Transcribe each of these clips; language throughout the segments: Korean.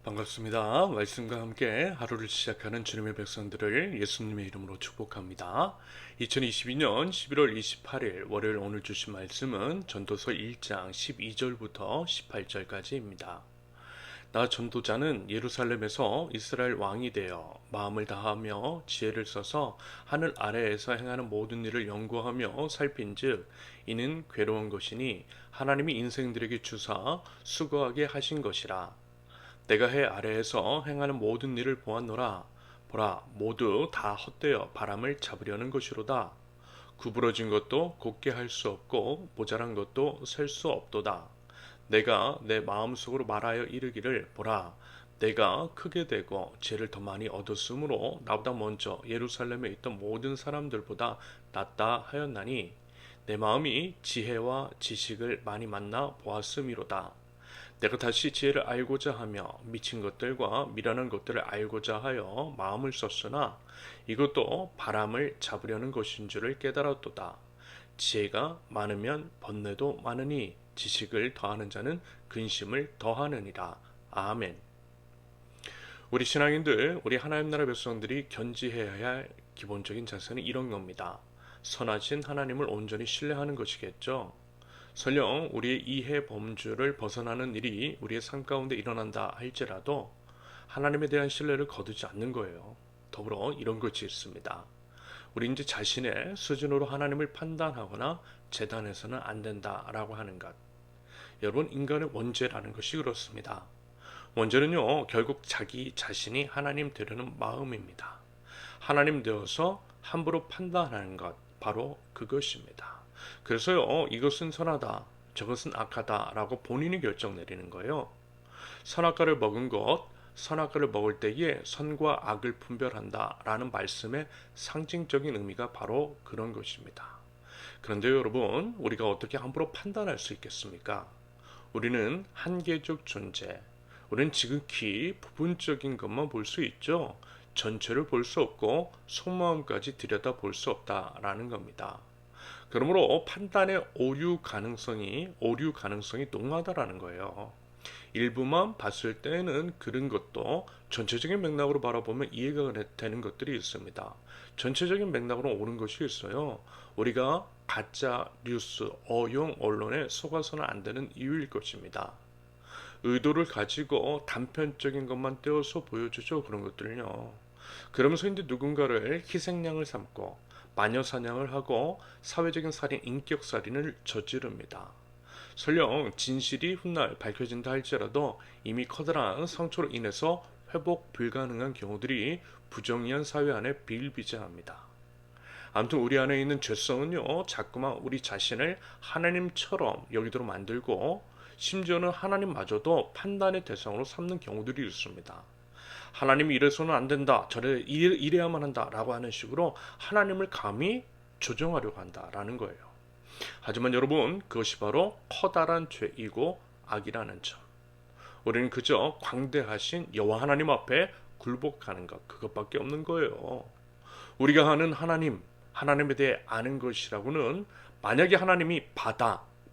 반갑습니다. 말씀과 함께 하루를 시작하는 주님의 백성들을 예수님의 이름으로 축복합니다. 2022년 11월 28일 월요일 오늘 주신 말씀은 전도서 1장 12절부터 18절까지입니다. 나 전도자는 예루살렘에서 이스라엘 왕이 되어 마음을 다하며 지혜를 써서 하늘 아래에서 행하는 모든 일을 연구하며 살핀즉 이는 괴로운 것이니 하나님이 인생들에게 주사 수고하게 하신 것이라. 내가 해 아래에서 행하는 모든 일을 보았노라. 보라, 모두 다 헛되어 바람을 잡으려는 것이로다. 구부러진 것도 곧게 할 수 없고 모자란 것도 셀 수 없도다. 내가 내 마음속으로 말하여 이르기를 보라, 내가 크게 되고 죄를 더 많이 얻었으므로 나보다 먼저 예루살렘에 있던 모든 사람들보다 낫다 하였나니 내 마음이 지혜와 지식을 많이 만나 보았음이로다. 내가 다시 지혜를 알고자 하며 미친 것들과 미련한 것들을 알고자 하여 마음을 썼으나 이것도 바람을 잡으려는 것인 줄을 깨달았도다. 지혜가 많으면 번뇌도 많으니 지식을 더하는 자는 근심을 더하느니라. 아멘. 우리 신앙인들, 우리 하나님 나라 백성들이 견지해야 할 기본적인 자세는 이런 겁니다. 선하신 하나님을 온전히 신뢰하는 것이겠죠. 설령 우리의 이해 범주를 벗어나는 일이 우리의 삶 가운데 일어난다 할지라도 하나님에 대한 신뢰를 거두지 않는 거예요. 더불어 이런 것이 있습니다. 우리 이제 자신의 수준으로 하나님을 판단하거나 재단해서는 안 된다라고 하는 것. 여러분, 인간의 원죄라는 것이 그렇습니다. 원죄는요, 결국 자기 자신이 하나님 되려는 마음입니다. 하나님 되어서 함부로 판단하는 것, 바로 그것입니다. 그래서요, 이것은 선하다, 저것은 악하다 라고 본인이 결정 내리는 거예요. 선악과를 먹은 것, 선악과를 먹을 때에 선과 악을 분별한다 라는 말씀의 상징적인 의미가 바로 그런 것입니다. 그런데 여러분, 우리가 어떻게 함부로 판단할 수 있겠습니까? 우리는 한계적 존재, 우리는 지극히 부분적인 것만 볼 수 있죠. 전체를 볼 수 없고 속마음까지 들여다 볼 수 없다라는 겁니다. 그러므로 판단의 오류 가능성이 농후하다라는 거예요. 일부만 봤을 때는 그런 것도 전체적인 맥락으로 바라보면 이해가 되는 것들이 있습니다. 전체적인 맥락으로 옳은 것이 있어요. 우리가 가짜 뉴스, 어용 언론에 속아서는 안 되는 이유일 것입니다. 의도를 가지고 단편적인 것만 떼어서 보여주죠. 그런 것들은요. 그러면서 이제 누군가를 희생양을 삼고 마녀 사냥을 하고 사회적인 살인, 인격 살인을 저지릅니다. 설령 진실이 훗날 밝혀진다 할지라도 이미 커다란 상처로 인해서 회복 불가능한 경우들이 부정의한 사회 안에 비일비재합니다. 아무튼 우리 안에 있는 죄성은요, 자꾸만 우리 자신을 하나님처럼 여기도록 만들고 심지어는 하나님마저도 판단의 대상으로 삼는 경우들이 있습니다. 하나님이 이래서는 안 된다, 이래야만 한다라고 하는 식으로 하나님을 감히 조정하려고 한다라는 거예요. 하지만 여러분, 그것이 바로 커다란 죄이고 악이라는 점. 우리는 그저 광대하신 여호와 하나님 앞에 굴복하는 것, 그것밖에 없는 거예요. 우리가 하는 하나님에 대해 아는 것이라고는, 만약에 하나님이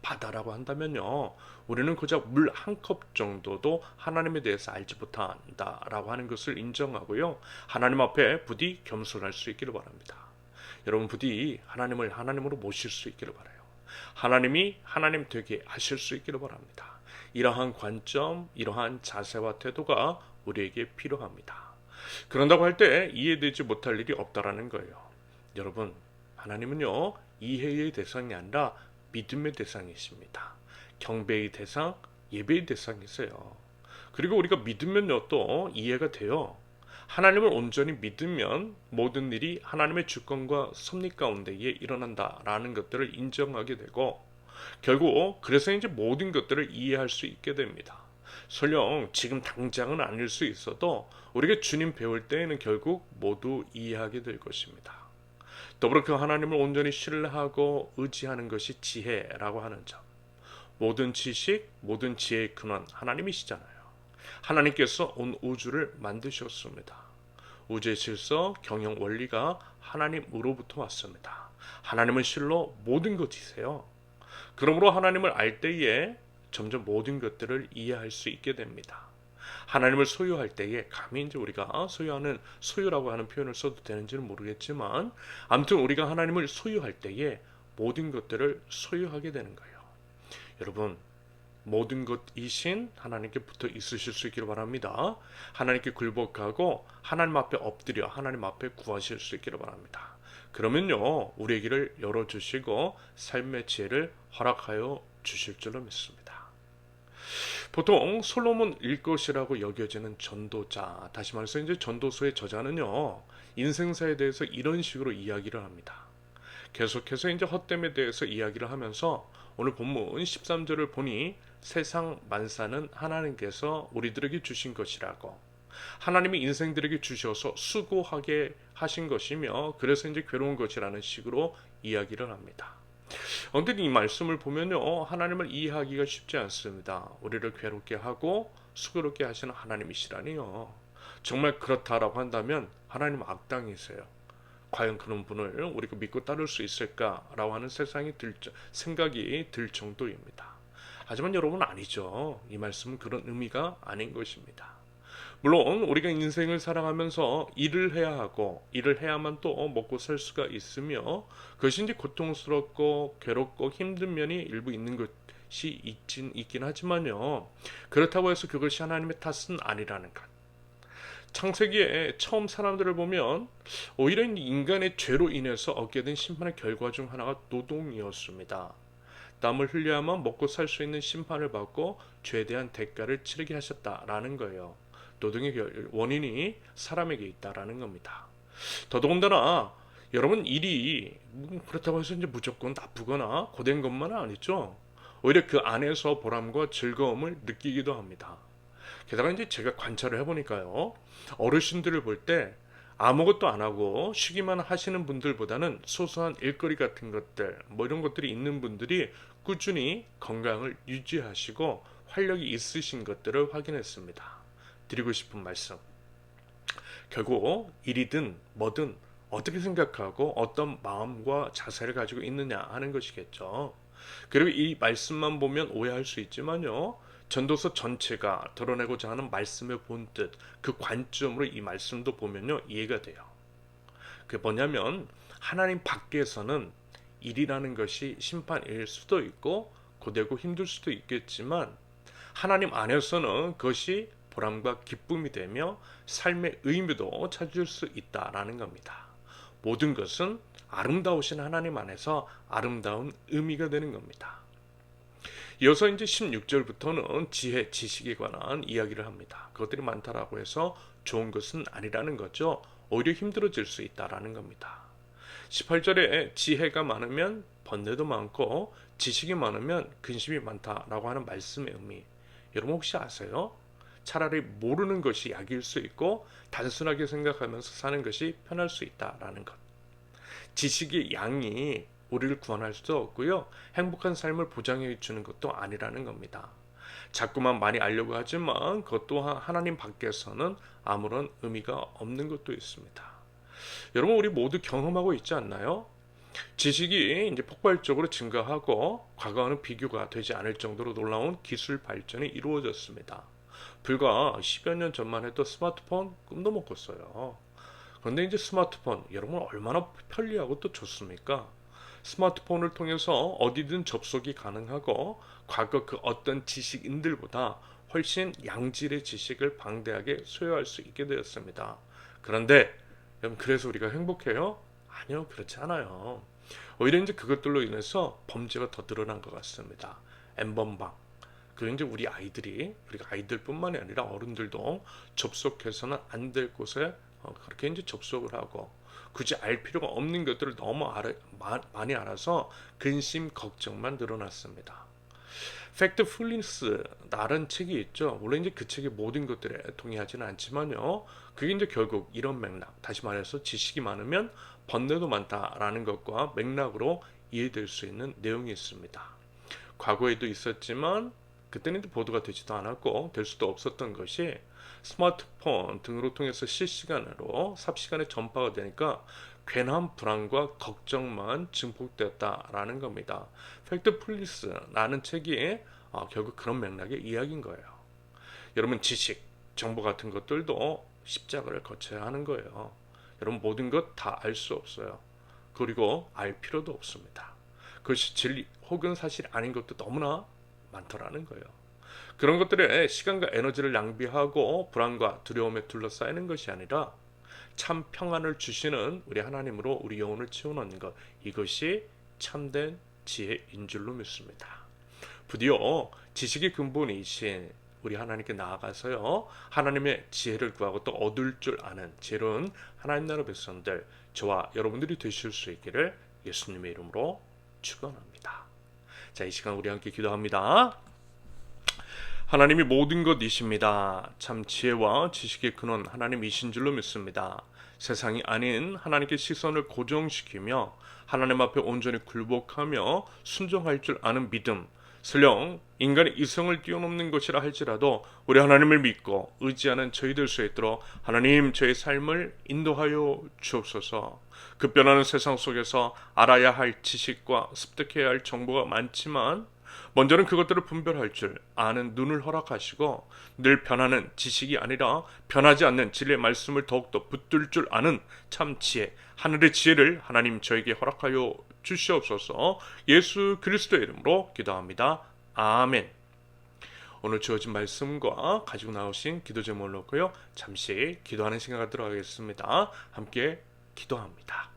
바다라고 한다면요, 우리는 그저 물 한 컵 정도도 하나님에 대해서 알지 못한다라고 하는 것을 인정하고요, 하나님 앞에 부디 겸손할 수 있기를 바랍니다. 여러분, 부디 하나님을 하나님으로 모실 수 있기를 바라요. 하나님이 하나님 되게 하실 수 있기를 바랍니다. 이러한 관점, 이러한 자세와 태도가 우리에게 필요합니다. 그런다고 할 때 이해되지 못할 일이 없다라는 거예요. 여러분, 하나님은요, 이해의 대상이 아니라 믿음의 대상이십니다. 경배의 대상, 예배의 대상이세요. 그리고 우리가 믿으면요, 또 이해가 돼요. 하나님을 온전히 믿으면 모든 일이 하나님의 주권과 섭리 가운데에 일어난다라는 것들을 인정하게 되고, 결국 그래서 이제 모든 것들을 이해할 수 있게 됩니다. 설령 지금 당장은 아닐 수 있어도 우리가 주님 배울 때에는 결국 모두 이해하게 될 것입니다. 더불어 그 하나님을 온전히 신뢰하고 의지하는 것이 지혜라고 하는 점. 모든 지식, 모든 지혜의 근원 하나님이시잖아요. 하나님께서 온 우주를 만드셨습니다. 우주의 질서, 경영 원리가 하나님으로부터 왔습니다. 하나님은 실로 모든 것이세요. 그러므로 하나님을 알 때에 점점 모든 것들을 이해할 수 있게 됩니다. 하나님을 소유할 때에 감히 이제 우리가 소유하는 소유라고 하는 표현을 써도 되는지는 모르겠지만 아무튼 우리가 하나님을 소유할 때에 모든 것들을 소유하게 되는 거예요. 여러분 모든 것이신 하나님께 붙어 있으실 수 있기를 바랍니다. 하나님께 굴복하고 하나님 앞에 엎드려 하나님 앞에 구하실 수 있기를 바랍니다. 그러면요 우리의 길을 열어주시고 삶의 지혜를 허락하여 주실 줄로 믿습니다. 보통 솔로몬 일것이라고 여겨지는 전도자, 다시 말해서 이제 전도서의 저자는요 인생사에 대해서 이런 식으로 이야기를 합니다. 계속해서 이제 헛됨에 대해서 이야기를 하면서 오늘 본문 13절을 보니 세상 만사는 하나님께서 우리들에게 주신 것이라고, 하나님이 인생들에게 주셔서 수고하게 하신 것이며 그래서 이제 괴로운 것이라는 식으로 이야기를 합니다. 그런데 이 말씀을 보면요 하나님을 이해하기가 쉽지 않습니다. 우리를 괴롭게 하고 수고롭게 하시는 하나님이시라니요. 정말 그렇다라고 한다면 하나님 악당이세요. 과연 그런 분을 우리가 믿고 따를 수 있을까라고 하는 생각이 들 정도입니다. 하지만 여러분 아니죠. 이 말씀은 그런 의미가 아닌 것입니다. 물론 우리가 인생을 살아가면서 일을 해야 하고 일을 해야만 또 먹고 살 수가 있으며 그것이 이제 고통스럽고 괴롭고 힘든 면이 일부 있는 것이 있긴 하지만요. 그렇다고 해서 그것이 하나님의 탓은 아니라는 것. 창세기에 처음 사람들을 보면 오히려 인간의 죄로 인해서 얻게 된 심판의 결과 중 하나가 노동이었습니다. 땀을 흘려야만 먹고 살 수 있는 심판을 받고 죄에 대한 대가를 치르게 하셨다라는 거예요. 노동의 원인이 사람에게 있다라는 겁니다. 더더군다나 여러분 일이 그렇다고 해서 이제 무조건 나쁘거나 고된 것만은 아니죠. 오히려 그 안에서 보람과 즐거움을 느끼기도 합니다. 게다가 이제 제가 관찰을 해보니까요. 어르신들을 볼 때 아무것도 안 하고 쉬기만 하시는 분들보다는 소소한 일거리 같은 것들, 뭐 이런 것들이 있는 분들이 꾸준히 건강을 유지하시고 활력이 있으신 것들을 확인했습니다. 드리고 싶은 말씀. 결국 일이든 뭐든 어떻게 생각하고 어떤 마음과 자세를 가지고 있느냐 하는 것이겠죠. 그리고 이 말씀만 보면 오해할 수 있지만요. 전도서 전체가 드러내고자 하는 말씀의 본뜻, 그 관점으로 이 말씀도 보면요. 이해가 돼요. 그게 뭐냐면 하나님 밖에서는 일이라는 것이 심판일 수도 있고 고되고 힘들 수도 있겠지만 하나님 안에서는 그것이 보람과 기쁨이 되며 삶의 의미도 찾을 수 있다라는 겁니다. 모든 것은 아름다우신 하나님 안에서 아름다운 의미가 되는 겁니다. 이어서 이제 16절부터는 지혜, 지식에 관한 이야기를 합니다. 그것들이 많다라고 해서 좋은 것은 아니라는 거죠. 오히려 힘들어질 수 있다라는 겁니다. 18절에 지혜가 많으면 번뇌도 많고 지식이 많으면 근심이 많다라고 하는 말씀의 의미. 여러분 혹시 아세요? 차라리 모르는 것이 약일 수 있고 단순하게 생각하면서 사는 것이 편할 수 있다라는 것. 지식의 양이 우리를 구원할 수도 없고요. 행복한 삶을 보장해 주는 것도 아니라는 겁니다. 자꾸만 많이 알려고 하지만 그것 또한 하나님 밖에서는 아무런 의미가 없는 것도 있습니다. 여러분 우리 모두 경험하고 있지 않나요? 지식이 이제 폭발적으로 증가하고 과거와는 비교가 되지 않을 정도로 놀라운 기술 발전이 이루어졌습니다. 불과 10여 년 전만 해도 스마트폰 꿈도 못 꿨어요. 그런데 이제 스마트폰 여러분 얼마나 편리하고 또 좋습니까? 스마트폰을 통해서 어디든 접속이 가능하고 과거 그 어떤 지식인들보다 훨씬 양질의 지식을 방대하게 소유할 수 있게 되었습니다. 그런데 여러분 그래서 우리가 행복해요? 아니요, 그렇지 않아요. 오히려 이제 그것들로 인해서 범죄가 더 늘어난 것 같습니다. 엠번방. 그리고 이제 우리가 아이들뿐만이 아니라 어른들도 접속해서는 안 될 곳에 그렇게 이제 접속을 하고 굳이 알 필요가 없는 것들을 너무 많이 알아서 근심, 걱정만 늘어났습니다. 팩트풀리스라는 책이 있죠. 물론 이제 그 책의 모든 것들에 동의하지는 않지만요. 그게 이제 결국 이런 맥락, 다시 말해서 지식이 많으면 번뇌도 많다라는 것과 맥락으로 이해될 수 있는 내용이 있습니다. 과거에도 있었지만 그때는 보도가 되지도 않았고 될 수도 없었던 것이 스마트폰 등으로 통해서 실시간으로 삽시간에 전파가 되니까 괜한 불안과 걱정만 증폭되었다라는 겁니다. 팩트풀리스라는 책이 결국 그런 맥락의 이야기인 거예요. 여러분 지식, 정보 같은 것들도 십자가를 거쳐야 하는 거예요. 여러분 모든 것 다 알 수 없어요. 그리고 알 필요도 없습니다. 그것이 진리 혹은 사실 아닌 것도 너무나 많더라는 거예요. 그런 것들에 시간과 에너지를 낭비하고 불안과 두려움에 둘러싸이는 것이 아니라 참 평안을 주시는 우리 하나님으로 우리 영혼을 채워넣는 것, 이것이 참된 지혜인 줄로 믿습니다. 부디어 지식의 근본이신 우리 하나님께 나아가서요, 하나님의 지혜를 구하고 또 얻을 줄 아는 지혜로운 하나님 나라 백성들, 저와 여러분들이 되실 수 있기를 예수님의 이름으로 축원합니다. 자, 이 시간 우리 함께 기도합니다. 하나님이 모든 것이십니다. 참 지혜와 지식의 근원 하나님이신 줄로 믿습니다. 세상이 아닌 하나님께 시선을 고정시키며 하나님 앞에 온전히 굴복하며 순종할 줄 아는 믿음, 설령 인간의 이성을 뛰어넘는 것이라 할지라도 우리 하나님을 믿고 의지하는 저희들 수 있도록 하나님 저의 삶을 인도하여 주옵소서. 급변하는 세상 속에서 알아야 할 지식과 습득해야 할 정보가 많지만 먼저는 그것들을 분별할 줄 아는 눈을 허락하시고 늘 변하는 지식이 아니라 변하지 않는 진리의 말씀을 더욱더 붙들 줄 아는 참 지혜, 하늘의 지혜를 하나님 저에게 허락하여 주시옵소서. 예수 그리스도의 이름으로 기도합니다. 아멘. 오늘 주어진 말씀과 가지고 나오신 기도 제목을 놓고요, 잠시 기도하는 시간을 들어가겠습니다. 함께 기도합니다.